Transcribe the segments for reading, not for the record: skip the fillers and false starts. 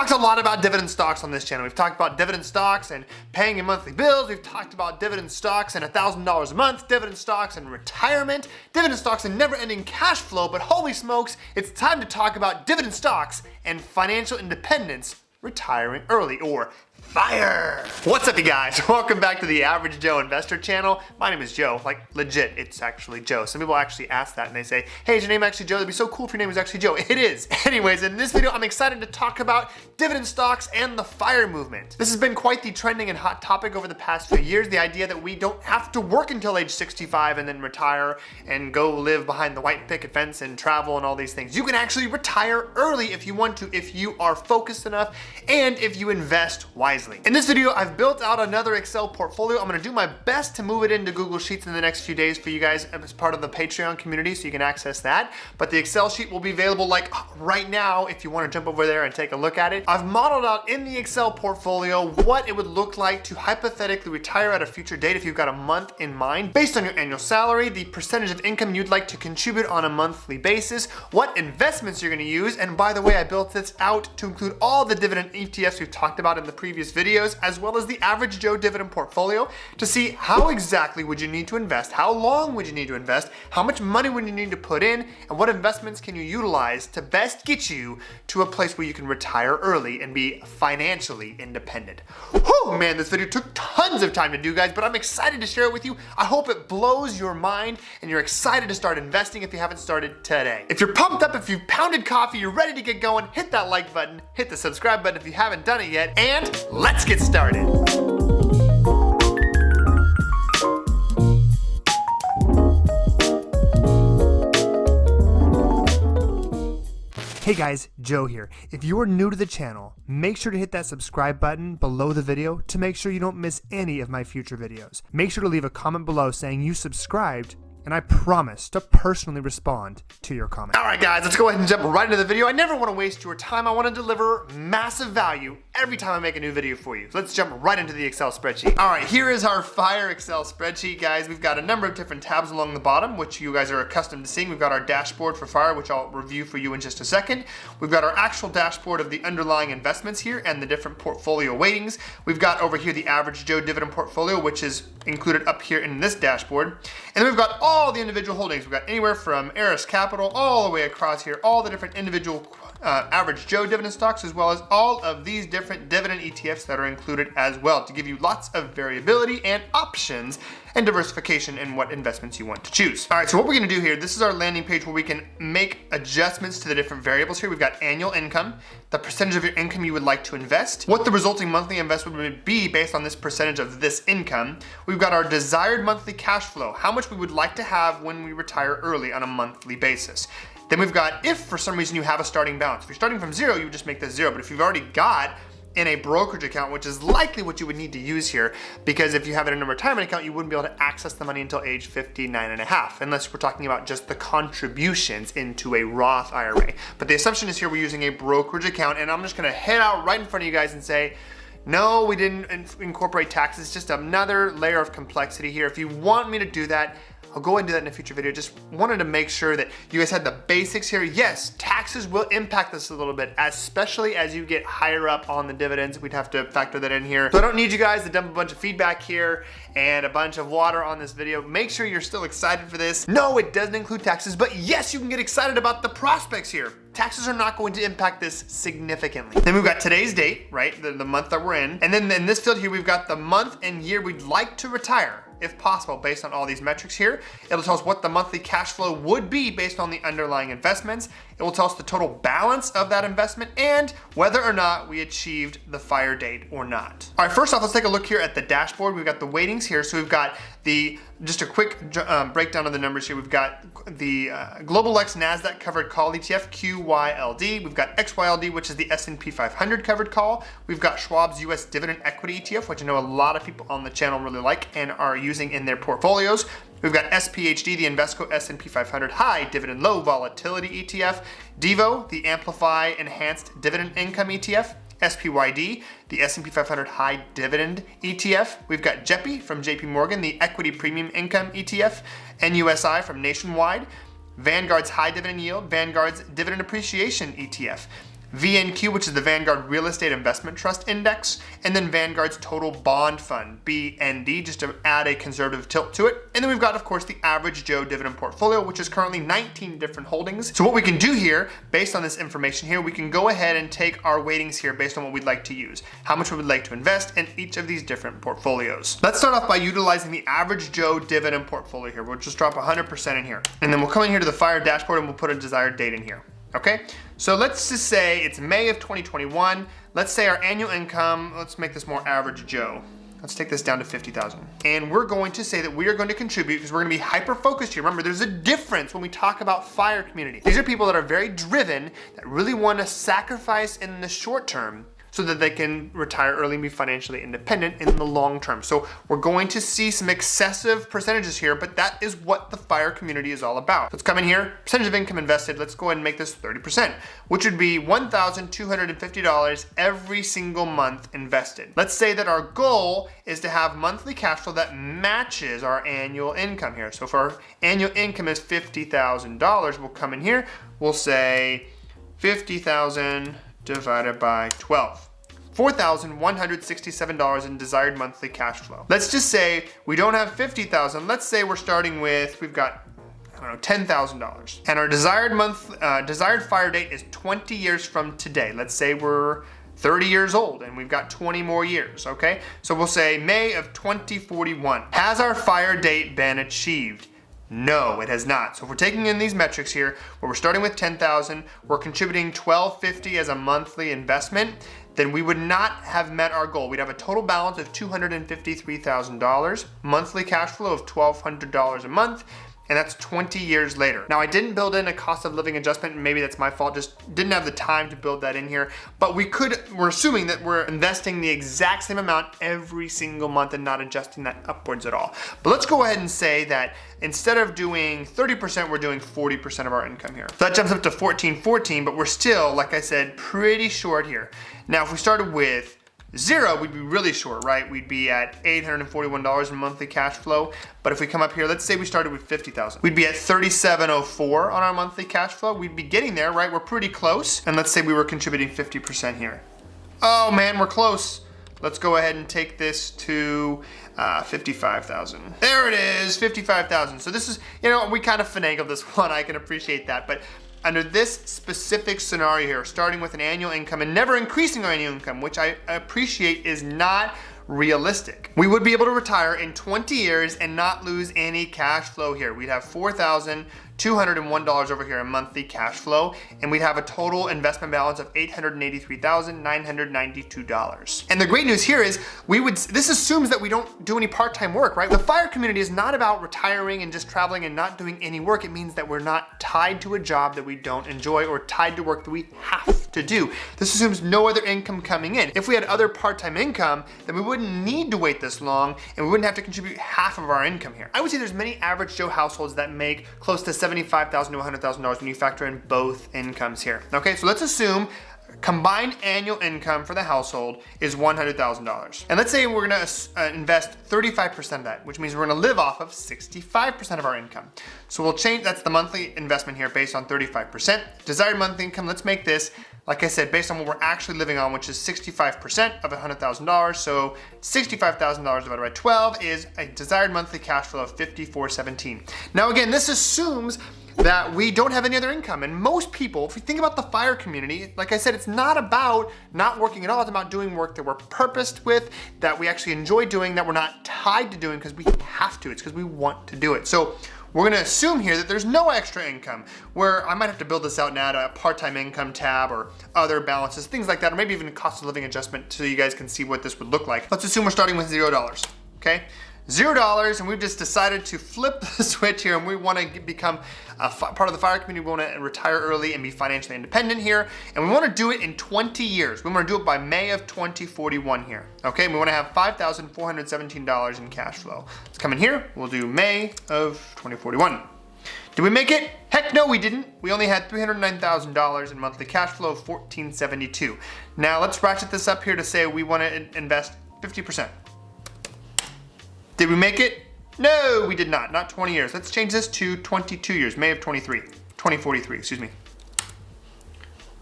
talked a lot about dividend stocks on this channel. We've talked about dividend stocks and paying your monthly bills. We've talked about dividend stocks and $1,000 a month, dividend stocks and retirement, dividend stocks and never-ending cash flow, but holy smokes, it's time to talk about dividend stocks and financial independence, retiring early, or FIRE! What's up, you guys? Welcome back to the Average Joe Investor channel. My name is Joe, like legit, it's actually Joe. Some people actually ask that and they say, hey, is your name actually Joe? It'd be so cool if your name was actually Joe. It is. Anyways, in this video, I'm excited to talk about dividend stocks and the FIRE movement. This has been quite the trending and hot topic over the past few years, the idea that we don't have to work until age 65 and then retire and go live behind the white picket fence and travel and all these things. You can actually retire early if you want to, if you are focused enough and if you invest wisely. In this video, I've built out another Excel portfolio. I'm gonna do my best to move it into Google Sheets in the next few days for you guys as part of the Patreon community so you can access that. But the Excel sheet will be available like right now if you wanna jump over there and take a look at it. I've modeled out in the Excel portfolio what it would look like to hypothetically retire at a future date if you've got a month in mind, based on your annual salary, the percentage of income you'd like to contribute on a monthly basis, what investments you're gonna use, and by the way, I built this out to include all the dividend ETFs we've talked about in the previous videos, as well as the Average Joe dividend portfolio, to see how exactly would you need to invest, how long would you need to invest, how much money would you need to put in, and what investments can you utilize to best get you to a place where you can retire early and be financially independent. Whew, man, this video took tons of time to do, guys, but I'm excited to share it with you. I hope it blows your mind and you're excited to start investing if you haven't started today. If you're pumped up, if you've pounded coffee, you're ready to get going, hit that like button, hit the subscribe button if you haven't done it yet, and let's get started. Hey guys, Joe here. If you are new to the channel, make sure to hit that subscribe button below the video to make sure you don't miss any of my future videos. Make sure to leave a comment below saying you subscribed, and I promise to personally respond to your comment. All right, guys, let's go ahead and jump right into the video. I never want to waste your time. I want to deliver massive value every time I make a new video for you. So let's jump right into the Excel spreadsheet. All right, here is our FIRE Excel spreadsheet, guys. We've got a number of different tabs along the bottom, which you guys are accustomed to seeing. We've got our dashboard for FIRE, which I'll review for you in just a second. We've got our actual dashboard of the underlying investments here and the different portfolio weightings. We've got over here the Average Joe dividend portfolio, which is included up here in this dashboard. And then we've got all the individual holdings. We've got anywhere from Eris Capital all the way across here, all the different individual Average Joe dividend stocks, as well as all of these different dividend ETFs that are included as well, to give you lots of variability and options and diversification in what investments you want to choose. All right, so what we're gonna do here, this is our landing page where we can make adjustments to the different variables here. We've got annual income, the percentage of your income you would like to invest, what the resulting monthly investment would be based on this percentage of this income. We've got our desired monthly cash flow, how much we would like to have when we retire early on a monthly basis. Then we've got if for some reason you have a starting balance. If you're starting from zero, you would just make this zero. But if you've already got in a brokerage account, which is likely what you would need to use here, because if you have it in a retirement account, you wouldn't be able to access the money until age 59 and a half, unless we're talking about just the contributions into a Roth IRA. But the assumption is here we're using a brokerage account, and I'm just gonna head out right in front of you guys and say, no, we didn't incorporate taxes. It's just another layer of complexity here. If you want me to do that, I'll go ahead and do that in a future video. Just wanted to make sure that you guys had the basics here. Yes, taxes will impact this a little bit, especially as you get higher up on the dividends. We'd have to factor that in here. So I don't need you guys to dump a bunch of feedback here and a bunch of water on this video. Make sure you're still excited for this. No, it doesn't include taxes, but yes, you can get excited about the prospects here. Taxes are not going to impact this significantly. Then we've got today's date, right? The month that we're in. And then in this field here, we've got the month and year we'd like to retire, if possible, based on all these metrics here. It'll tell us what the monthly cash flow would be based on the underlying investments. It will tell us the total balance of that investment and whether or not we achieved the FIRE date or not. All right, first off, let's take a look here at the dashboard. We've got the weightings here. So we've got just a quick breakdown of the numbers here. We've got the Global X NASDAQ covered call ETF, QYLD. We've got XYLD, which is the S&P 500 covered call. We've got Schwab's US Dividend Equity ETF, which I know a lot of people on the channel really like and are using in their portfolios. We've got SPHD, the Invesco S&P 500 High Dividend Low Volatility ETF. DEVO, the Amplify Enhanced Dividend Income ETF. SPYD, the S&P 500 High Dividend ETF. We've got JEPI from JP Morgan, the Equity Premium Income ETF. NUSI from Nationwide. Vanguard's High Dividend Yield, Vanguard's Dividend Appreciation ETF. VNQ, which is the Vanguard Real Estate Investment Trust Index, and then Vanguard's Total Bond Fund, BND, just to add a conservative tilt to it. And then we've got, of course, the Average Joe Dividend Portfolio, which is currently 19 different holdings. So what we can do here, based on this information here, we can go ahead and take our weightings here based on what we'd like to use, how much we would like to invest in each of these different portfolios. Let's start off by utilizing the Average Joe Dividend Portfolio here. We'll just drop 100% in here. And then we'll come in here to the Fire dashboard and we'll put a desired date in here. Okay, so let's just say it's May of 2021. Let's say our annual income, let's make this more average Joe. Let's take this down to 50,000. And we're going to say that we are going to contribute because we're going to be hyper focused here. Remember, there's a difference when we talk about FIRE community. These are people that are very driven, that really want to sacrifice in the short term so that they can retire early and be financially independent in the long term. So we're going to see some excessive percentages here, but that is what the FIRE community is all about. Let's come in here, percentage of income invested, let's go ahead and make this 30%, which would be $1,250 every single month invested. Let's say that our goal is to have monthly cash flow that matches our annual income here. So if our annual income is $50,000, we'll come in here, we'll say 50,000 divided by 12. $4,167 in desired monthly cash flow. Let's just say we don't have 50,000. Let's say we're starting with, we've got, I don't know, $10,000. And our desired FIRE date is 20 years from today. Let's say we're 30 years old and we've got 20 more years, okay? So we'll say May of 2041. Has our FIRE date been achieved? No, it has not. So if we're taking in these metrics here, where we're starting with 10,000, we're contributing $1,250 as a monthly investment, then we would not have met our goal. We'd have a total balance of $253,000, monthly cash flow of $1,200 a month, and that's 20 years later. Now I didn't build in a cost of living adjustment, and maybe that's my fault, just didn't have the time to build that in here, but we're assuming that we're investing the exact same amount every single month and not adjusting that upwards at all. But let's go ahead and say that instead of doing 30%, we're doing 40% of our income here. So that jumps up to 1414, but we're still, like I said, pretty short here. Now if we started with 0, we'd be really short, right? We'd be at $841 in monthly cash flow. But if we come up here, let's say we started with 50,000. We'd be at $3,704 on our monthly cash flow. We'd be getting there, right? We're pretty close. And let's say we were contributing 50% here. Oh man, we're close. Let's go ahead and take this to 55,000. There it is, 55,000. So this is, we kind of finagled this one. I can appreciate that. But under this specific scenario here, starting with an annual income and never increasing our annual income, which I appreciate is not realistic, we would be able to retire in 20 years and not lose any cash flow here. We'd have $4,201 over here in monthly cash flow, and we'd have a total investment balance of $883,992. And the great news here is this assumes that we don't do any part-time work, right? The FIRE community is not about retiring and just traveling and not doing any work. It means that we're not tied to a job that we don't enjoy or tied to work that we have to do. This assumes no other income coming in. If we had other part-time income, then we wouldn't need to wait this long and we wouldn't have to contribute half of our income here. I would say there's many average Joe households that make close to $75,000 to $100,000 when you factor in both incomes here. Okay, so let's assume combined annual income for the household is $100,000. And let's say we're gonna invest 35% of that, which means we're gonna live off of 65% of our income. So we'll change, that's the monthly investment here based on 35%. Desired monthly income, let's make this, like I said, based on what we're actually living on, which is 65% of $100,000. So $65,000 divided by 12 is a desired monthly cash flow of $5,417. Now again, this assumes that we don't have any other income. And most people, if we think about the FIRE community, like I said, it's not about not working at all. It's about doing work that we're purposed with, that we actually enjoy doing, that we're not tied to doing because we have to. It's because we want to do it. So we're gonna assume here that there's no extra income, where I might have to build this out and add a part-time income tab or other balances, things like that, or maybe even a cost of living adjustment so you guys can see what this would look like. Let's assume we're starting with $0, okay? $0, and we've just decided to flip the switch here, and we want to become a part of the FIRE community. We want to retire early and be financially independent here, and we want to do it in 20 years. We want to do it by May of 2041 here, okay? And we want to have $5,417 in cash flow. Let's come in here. We'll do May of 2041. Did we make it? Heck no, we didn't. We only had $309,000 in monthly cash flow of $1,472. Now let's ratchet this up here to say we want to invest 50%. Did we make it? No, we did not 20 years. Let's change this to 22 years, May of 2043, excuse me.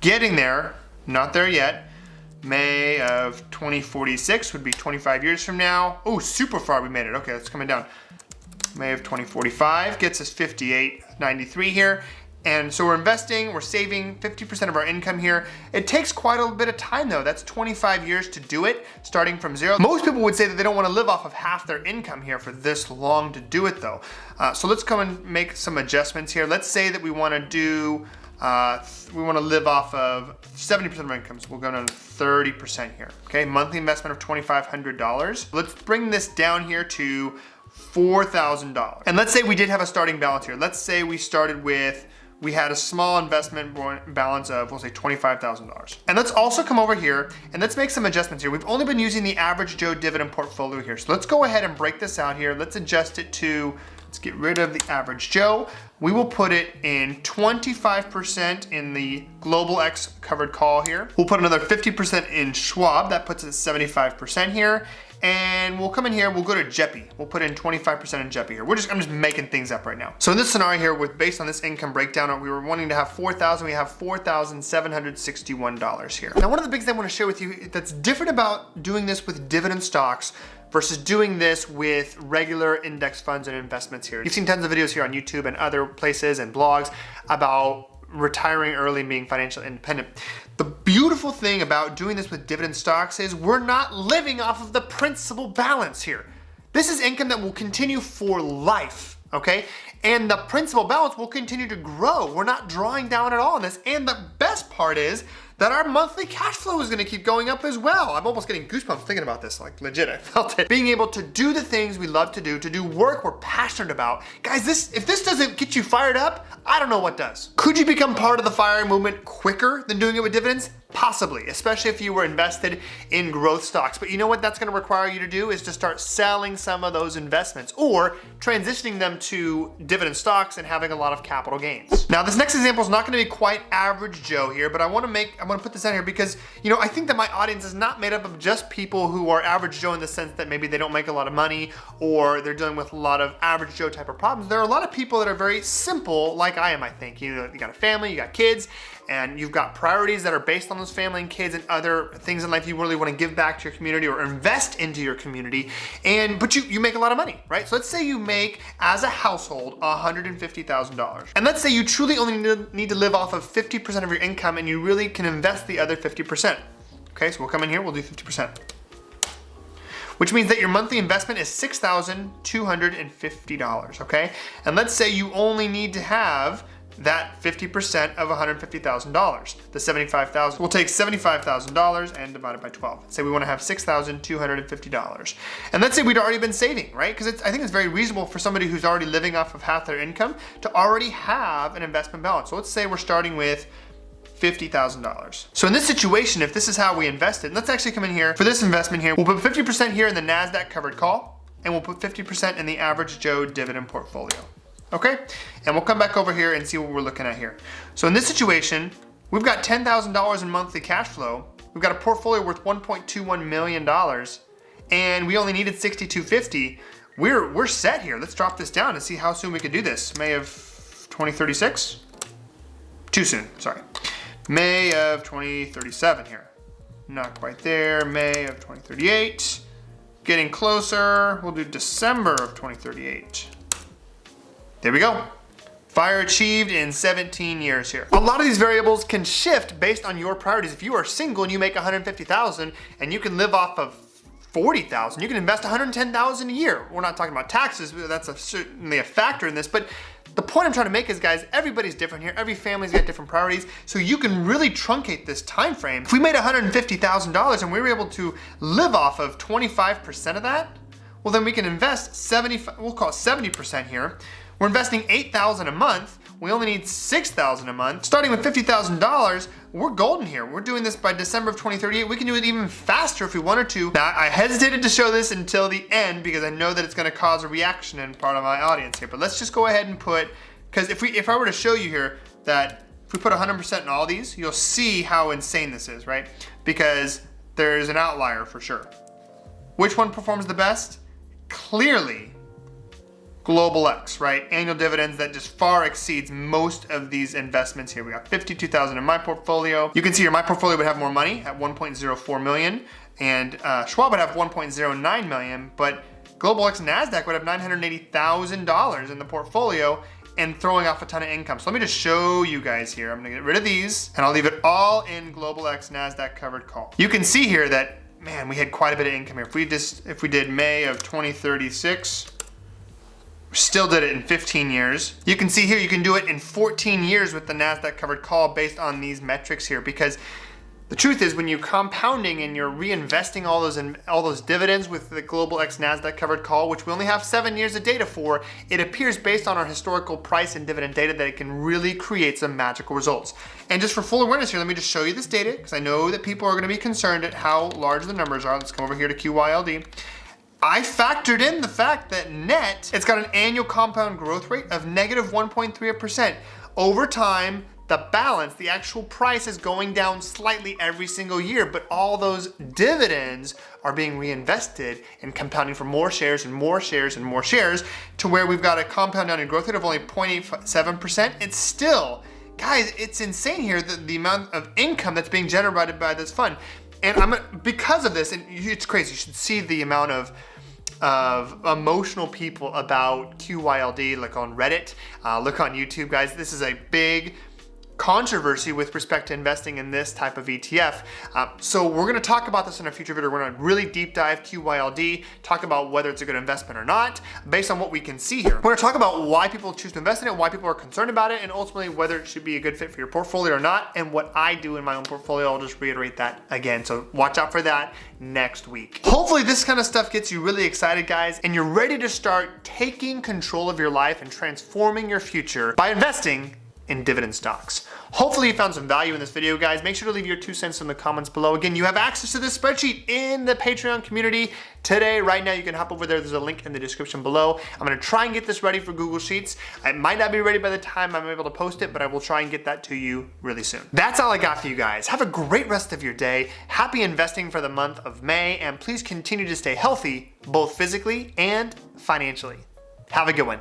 Getting there, Not there yet. May of 2046 would be 25 years from now. Oh, super far we made it. Okay, that's coming down. May of 2045 gets us 58.93 here. And so we're investing, we're saving 50% of our income here. It takes quite a bit of time though. That's 25 years to do it, starting from zero. Most people would say that they don't want to live off of half their income here for this long to do it though. So let's come and make some adjustments here. Let's say that we want to do, we want to live off of 70% of our income. So we'll go down to 30% here. Okay, monthly investment of $2,500. Let's bring this down here to $4,000. And let's say we did have a starting balance here. Let's say we started with, we had a small investment balance of, we'll say $25,000. And let's also come over here and let's make some adjustments here. We've only been using the average Joe dividend portfolio here. So let's go ahead and break this out here. Let's adjust it to, let's get rid of the average Joe. We will put it in 25% in the Global X covered call here. We'll put another 50% in Schwab. That puts us at 75% here. And we'll come in here, we'll go to JEPI. We'll put in 25% in JEPI here. I'm just making things up right now. So in this scenario here, based on this income breakdown, we were wanting to have $4,000, we have $4,761 here. Now, one of the big things I want to share with you that's different about doing this with dividend stocks versus doing this with regular index funds and investments here. You've seen tons of videos here on YouTube and other places and blogs about retiring early and being financially independent. The beautiful thing about doing this with dividend stocks is we're not living off of the principal balance here. This is income that will continue for life, okay? And the principal balance will continue to grow. We're not drawing down at all on this. And the best part is that our monthly cash flow is gonna keep going up as well. I'm almost getting goosebumps thinking about this, like legit, I felt it. Being able to do the things we love to do work we're passionate about. Guys, if this doesn't get you fired up, I don't know what does. Could you become part of the FIRE movement quicker than doing it with dividends? Possibly, especially if you were invested in growth stocks. But you know what that's gonna require you to do is to start selling some of those investments or transitioning them to dividend stocks and having a lot of capital gains. Now, this next example is not gonna be quite average Joe here, but I wanna put this out here because, you know, I think that my audience is not made up of just people who are average Joe in the sense that maybe they don't make a lot of money or they're dealing with a lot of average Joe type of problems. There are a lot of people that are very simple, like I am, I think. You got a family, you got kids, and you've got priorities that are based on those family and kids and other things in life you really want to give back to your community or invest into your community. But you make a lot of money, right? So let's say you make, as a household, $150,000. And let's say you truly only need to live off of 50% of your income and you really can invest the other 50%. Okay, so we'll come in here, we'll do 50%. Which means that your monthly investment is $6,250, okay? And let's say you only need to have that 50% of $150,000, the $75,000. We'll take $75,000 and divide it by 12. Say we want to have $6,250. And let's say we'd already been saving, right? Because I think it's very reasonable for somebody who's already living off of half their income to already have an investment balance. So let's say we're starting with $50,000. So in this situation, if this is how we invested, let's actually come in here for this investment here. We'll put 50% here in the NASDAQ covered call, and we'll put 50% in the average Joe dividend portfolio. Okay, and we'll come back over here and see what we're looking at here. So in this situation, we've got $10,000 in monthly cash flow. We've got a portfolio worth $1.21 million, and we only needed $6,250. We're set here. Let's drop this down and see how soon we could do this. May of 2036? Too soon, sorry. May of 2037 here. Not quite there. May of 2038. Getting closer. We'll do December of 2038. There we go. FIRE achieved in 17 years here. A lot of these variables can shift based on your priorities. If you are single and you make $150,000 and you can live off of $40,000, you can invest $110,000 a year. We're not talking about taxes, that's certainly a factor in this, but the point I'm trying to make is, guys, everybody's different here. Every family's got different priorities, so you can really truncate this time frame. If we made $150,000 and we were able to live off of 25% of that, well, then we can invest we'll call it 70% here. We're investing $8,000 a month. We only need $6,000 a month. Starting with $50,000, we're golden here. We're doing this by December of 2038. We can do it even faster if we wanted to. Now, I hesitated to show this until the end because I know that it's gonna cause a reaction in part of my audience here. But let's just go ahead and put, because if I were to show you here that if we put 100% in all these, you'll see how insane this is, right? Because there's an outlier for sure. Which one performs the best? Clearly Global X, right? Annual dividends that just far exceeds most of these investments here. We got 52,000 in my portfolio. You can see here my portfolio would have more money at 1.04 million, and Schwab would have 1.09 million, but Global X and NASDAQ would have $980,000 in the portfolio and throwing off a ton of income. So let me just show you guys here. I'm gonna get rid of these and I'll leave it all in Global X NASDAQ covered call. You can see here that, man, we had quite a bit of income here. If we did May of 2036, still did it in 15 years. You can see here you can do it in 14 years with the NASDAQ covered call based on these metrics here, because the truth is when you're compounding and you're reinvesting all those dividends with the Global X NASDAQ covered call, which we only have 7 years of data for, it appears based on our historical price and dividend data that it can really create some magical results. And just for full awareness here, let me just show you this data, because I know that people are gonna be concerned at how large the numbers are. Let's come over here to QYLD. I factored in the fact that net, it's got an annual compound growth rate of negative 1.3%. Over time, the balance, the actual price is going down slightly every single year, but all those dividends are being reinvested and compounding for more shares and more shares and more shares, to where we've got a compound annual growth rate of only 0.87%. It's still, guys, it's insane here, the amount of income that's being generated by this fund. And because of this, and it's crazy, you should see the amount of emotional people about QYLD, like on Reddit, look on YouTube, guys. This is a big controversy with respect to investing in this type of ETF. So we're gonna talk about this in a future video. We're gonna really deep dive QYLD, talk about whether it's a good investment or not, based on what we can see here. We're gonna talk about why people choose to invest in it, why people are concerned about it, and ultimately whether it should be a good fit for your portfolio or not, and what I do in my own portfolio. I'll just reiterate that again. So watch out for that next week. Hopefully this kind of stuff gets you really excited, guys, and you're ready to start taking control of your life and transforming your future by investing in dividend stocks. Hopefully you found some value in this video, guys. Make sure to leave your 2 cents in the comments below. Again, you have access to this spreadsheet in the Patreon community today. Right now, you can hop over there. There's a link in the description below. I'm gonna try and get this ready for Google Sheets. It might not be ready by the time I'm able to post it, but I will try and get that to you really soon. That's all I got for you guys. Have a great rest of your day. Happy investing for the month of May, and please continue to stay healthy, both physically and financially. Have a good one.